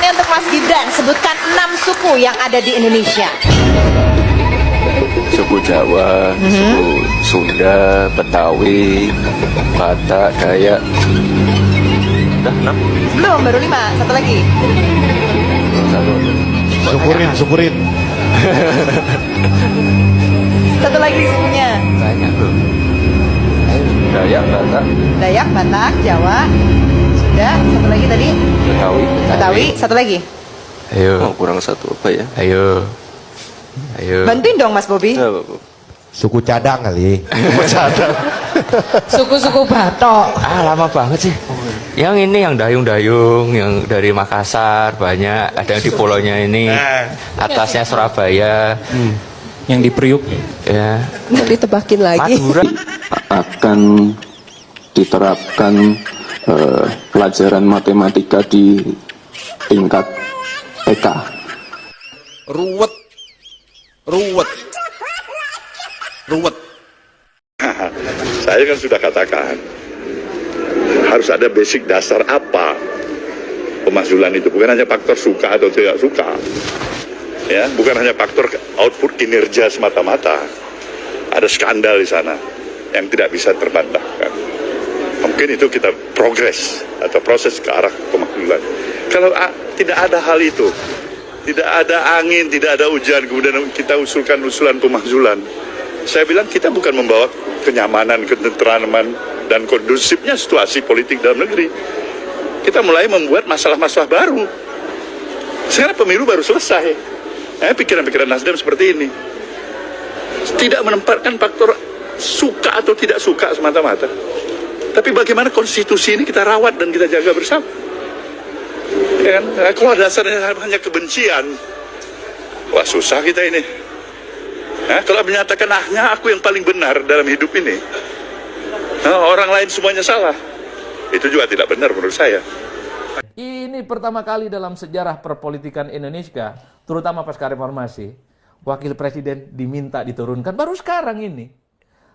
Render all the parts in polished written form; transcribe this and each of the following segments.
Ini untuk Mas Gibran, sebutkan 6 suku yang ada di Indonesia. Suku Jawa, suku Sunda, Betawi, Batak, Dayak. Udah 6? Belum, baru 5. Satu lagi. Satu. Syukurin. Satu lagi sukunya. Banyak loh. Dayak, Batak, Dayak, Batak, Jawa, Sunda. Satu lagi tadi. Betawi. Satu lagi. Ayo. Oh, kurang satu apa ya? Ayo. Bantuin dong Mas Bobi. Suku cadang kali. Suku-suku Batok. Lama banget sih. Yang ini yang dayung-dayung, yang dari Makassar banyak, ada yang di Polonya ini, atasnya Surabaya, yang di Priuk. ya. Ditebakin lagi. Madura akan diterapkan pelajaran matematika di tingkat TK. Ruwet. Saya kan sudah katakan harus ada basic dasar apa pemakzulan itu, bukan hanya faktor suka atau tidak suka, ya, bukan hanya faktor output kinerja semata-mata. Ada skandal di sana yang tidak bisa terbantahkan. Mungkin itu kita progres atau proses ke arah pemakzulan. Kalau tidak ada hal itu, tidak ada angin, tidak ada hujan, kemudian kita usulkan usulan pemakzulan, saya bilang kita bukan membawa kenyamanan, ketentraman, dan kondusifnya situasi politik dalam negeri. Kita mulai membuat masalah-masalah baru. Sekarang pemilu baru selesai. Pikiran-pikiran Nasdem seperti ini. Tidak menempatkan faktor suka atau tidak suka semata-mata. Tapi bagaimana konstitusi ini kita rawat dan kita jaga bersama. Ya kan? Kalau dasarnya hanya kebencian, wah susah kita ini. Kalau menyatakan hanya aku yang paling benar dalam hidup ini, orang lain semuanya salah, itu juga tidak benar menurut saya. Ini pertama kali dalam sejarah perpolitikan Indonesia, terutama pasca reformasi, wakil presiden diminta diturunkan baru sekarang ini.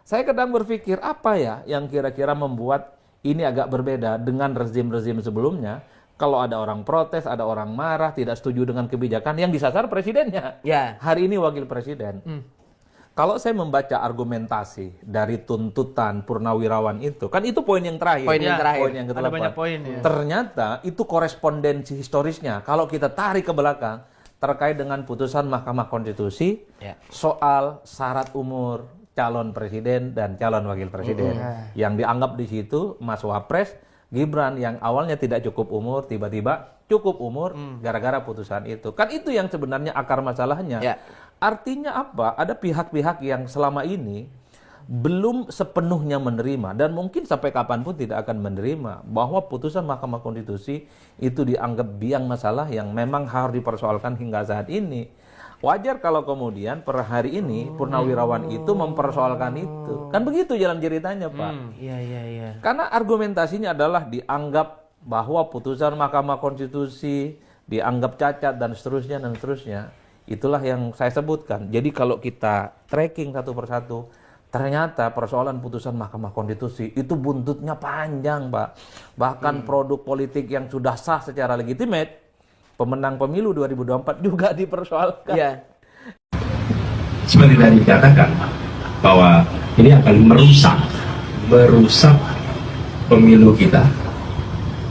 Saya kadang berpikir apa ya yang kira-kira membuat ini agak berbeda dengan rezim-rezim sebelumnya. Kalau ada orang protes, ada orang marah, tidak setuju dengan kebijakan yang disasar presidennya. Ya. Hari ini wakil presiden. Kalau saya membaca argumentasi dari tuntutan Purnawirawan itu, kan itu poin yang terakhir. Poin yang terakhir. Poin yang ke-8. Ada banyak poin ya. Ternyata itu korespondensi historisnya. Kalau kita tarik ke belakang, terkait dengan putusan Mahkamah Konstitusi soal syarat umur calon presiden dan calon wakil presiden. Yang dianggap di situ Mas Wapres Gibran yang awalnya tidak cukup umur, tiba-tiba cukup umur gara-gara putusan itu. Kan itu yang sebenarnya akar masalahnya. Artinya apa? Ada pihak-pihak yang selama ini belum sepenuhnya menerima dan mungkin sampai kapanpun tidak akan menerima bahwa putusan Mahkamah Konstitusi itu dianggap biang masalah yang memang harus dipersoalkan hingga saat ini. Wajar kalau kemudian per hari ini Purnawirawan itu mempersoalkan itu. Kan begitu jalan ceritanya, Pak. Iya. Karena argumentasinya adalah dianggap bahwa putusan Mahkamah Konstitusi dianggap cacat dan seterusnya dan seterusnya. Itulah yang saya sebutkan. Jadi kalau kita tracking satu persatu, ternyata persoalan putusan Mahkamah Konstitusi itu buntutnya panjang, Pak. Bahkan produk politik yang sudah sah secara legitimate, pemenang pemilu 2024 juga dipersoalkan. Seperti tadi dikatakan bahwa ini akan merusak pemilu kita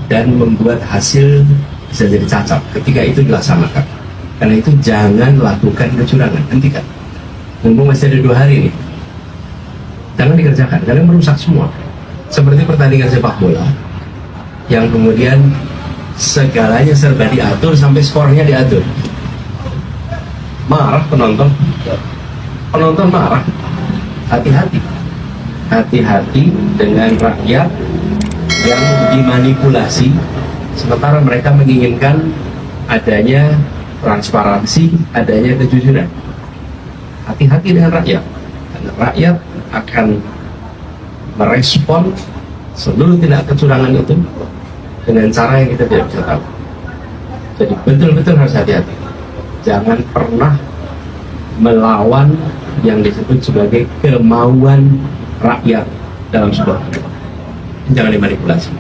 dan membuat hasil bisa jadi cacat ketika itu dilaksanakan. Karena itu jangan lakukan kecurangan, hentikan. Mumpung masih ada 2 hari nih, jangan dikerjakan, karena merusak semua. Seperti pertandingan sepak bola, yang kemudian segalanya serba diatur sampai skornya diatur. Marah penonton marah. Hati-hati dengan rakyat yang dimanipulasi, sementara mereka menginginkan adanya transparansi, adanya kejujuran. Hati-hati dengan rakyat, karena rakyat akan merespon seluruh tindak kecurangan itu dengan cara yang kita tidak bisa tahu. Jadi betul-betul harus hati-hati. Jangan pernah melawan yang disebut sebagai kemauan rakyat dalam sebuah negara. Jangan dimanipulasi.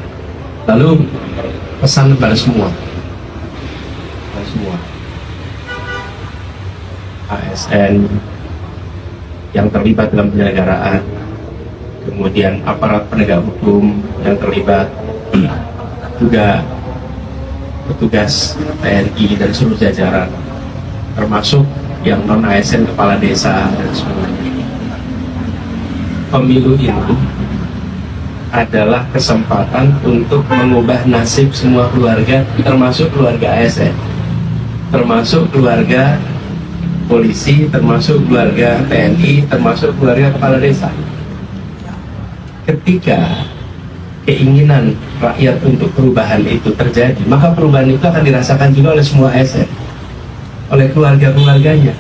Lalu pesan kepada semua, semua. ASN yang terlibat dalam penyelenggaraan, kemudian aparat penegak hukum yang terlibat, juga petugas TNI dan seluruh jajaran, termasuk yang non ASN, kepala desa dan semuanya. Pemilu ini adalah kesempatan untuk mengubah nasib semua keluarga, termasuk keluarga ASN, termasuk keluarga polisi, termasuk keluarga TNI, termasuk keluarga kepala desa. Ketika keinginan rakyat untuk perubahan itu terjadi, maka perubahan itu akan dirasakan juga oleh semua ASN, oleh keluarga-keluarganya,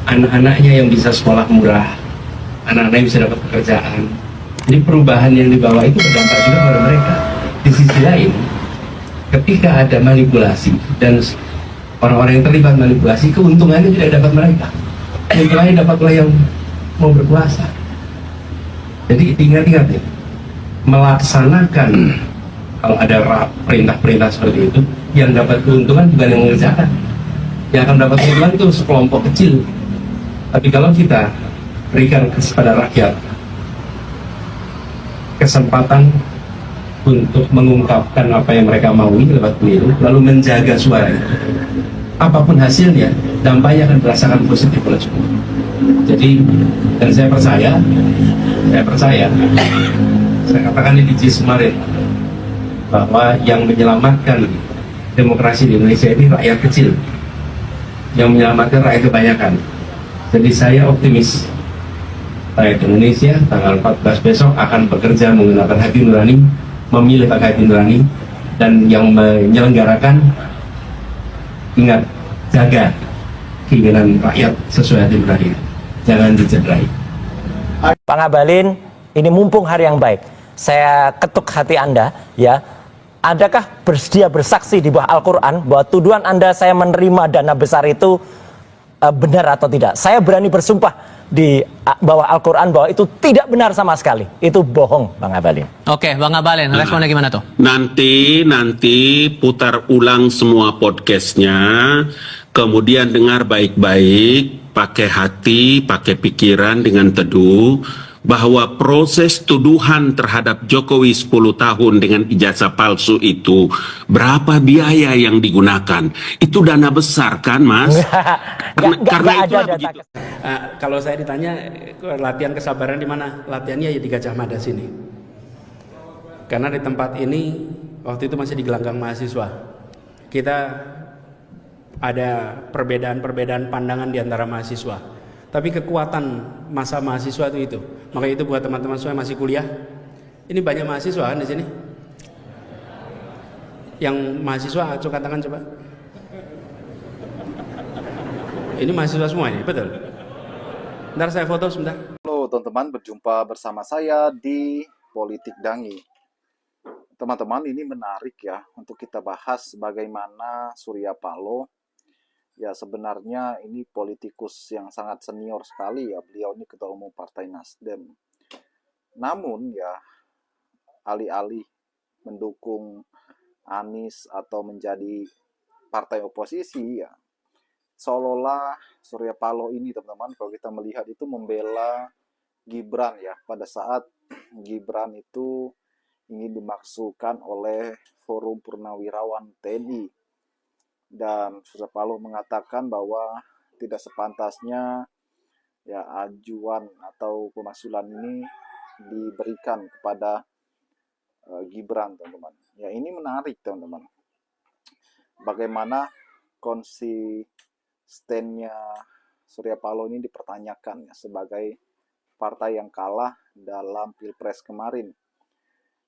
anak-anaknya yang bisa sekolah murah, anak-anak yang bisa dapat pekerjaan. Jadi perubahan yang dibawa itu berdampak juga pada mereka. Di sisi lain, ketika ada manipulasi dan orang-orang yang terlibat manipulasi, keuntungannya tidak dapat mereka, keuntungannya dapat oleh yang mau berkuasa. Jadi ingat-ingat ya, melaksanakan kalau ada perintah-perintah seperti itu, yang dapat keuntungan bukan yang mengerjakan, yang akan dapat keuntungan itu sekelompok kecil. Tapi kalau kita berikan kepada rakyat kesempatan untuk mengungkapkan apa yang mereka maui lewat pemilu, lalu menjaga suara itu, apapun hasilnya, dampaknya akan dirasakan positif oleh semua. Jadi, dan saya percaya, saya katakan di JIS kemarin, bahwa yang menyelamatkan demokrasi di Indonesia ini rakyat kecil, yang menyelamatkan rakyat kebanyakan. Jadi saya optimis, rakyat Indonesia tanggal 14 besok akan bekerja menggunakan hati nurani, memilih pakai hati nurani, dan yang menyelenggarakan, ingat, jaga keinginan rakyat sesuai hati nurani, jangan dicederai. Pak Ngabalin, ini mumpung hari yang baik, saya ketuk hati Anda, ya. Adakah bersedia bersaksi di bawah Al-Quran bahwa tuduhan Anda saya menerima dana besar itu benar atau tidak? Saya berani bersumpah di bawah Al-Quran bahwa itu tidak benar sama sekali. Itu bohong, Bang Ngabalin. Oke, Bang Ngabalin, responnya gimana tuh? Nanti putar ulang semua podcastnya, kemudian dengar baik-baik, pakai hati, pakai pikiran dengan teduh, bahwa proses tuduhan terhadap Jokowi 10 tahun dengan ijazah palsu itu, berapa biaya yang digunakan? Itu dana besar kan, Mas? Karena itulah begitu. Kalau saya ditanya latihan kesabaran di mana? Latihannya ya di Gajah Mada sini. Karena di tempat ini waktu itu masih di gelanggang mahasiswa. Kita ada perbedaan-perbedaan pandangan di antara mahasiswa. Tapi kekuatan masa mahasiswa itu. Makanya itu buat teman-teman semua yang masih kuliah. Ini banyak mahasiswa kan di sini. Yang mahasiswa, coba tangan coba. Ini mahasiswa semua ini, betul. Ntar saya foto sebentar. Halo teman-teman, berjumpa bersama saya di Politik Dangi. Teman-teman, ini menarik ya untuk kita bahas bagaimana Surya Paloh. Ya sebenarnya ini politikus yang sangat senior sekali ya, beliau ini Ketua Umum Partai Nasdem. Namun ya, alih-alih mendukung Anies atau menjadi partai oposisi ya, seolah-olah Surya Paloh ini teman-teman, kalau kita melihat itu membela Gibran ya, pada saat Gibran itu ingin dimaksudkan oleh Forum Purnawirawan TNI. Dan Surya Paloh mengatakan bahwa tidak sepantasnya ya ajuan atau pemaksulan ini diberikan kepada Gibran, teman-teman. Ya ini menarik, teman-teman. Bagaimana konsistennya Surya Paloh ini dipertanyakan ya, sebagai partai yang kalah dalam Pilpres kemarin.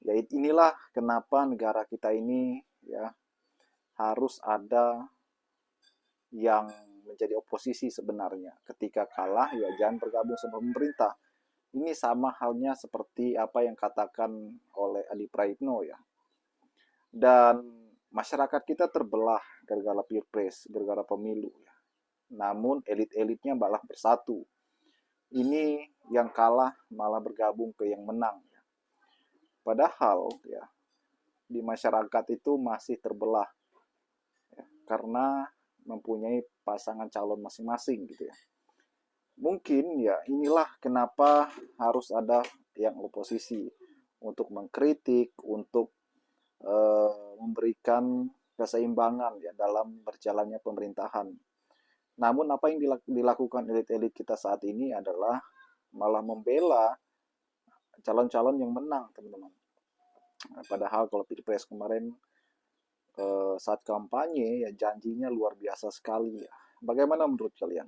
Ya inilah kenapa negara kita ini ya harus ada yang menjadi oposisi sebenarnya. Ketika kalah, ya jangan bergabung sama pemerintah. Ini sama halnya seperti apa yang katakan oleh Adi Praitno ya. Dan masyarakat kita terbelah gara-gara Pilpres, gara-gara pemilu ya. Namun elit-elitnya malah bersatu. Ini yang kalah malah bergabung ke yang menang ya. Padahal ya di masyarakat itu masih terbelah. Karena mempunyai pasangan calon masing-masing gitu ya. Mungkin ya inilah kenapa harus ada yang oposisi untuk mengkritik, untuk memberikan keseimbangan ya dalam berjalannya pemerintahan. Namun apa yang dilakukan elit-elit kita saat ini adalah malah membela calon-calon yang menang, teman-teman. Padahal kalau Pilpres kemarin saat kampanye ya janjinya luar biasa sekali ya. Bagaimana menurut kalian?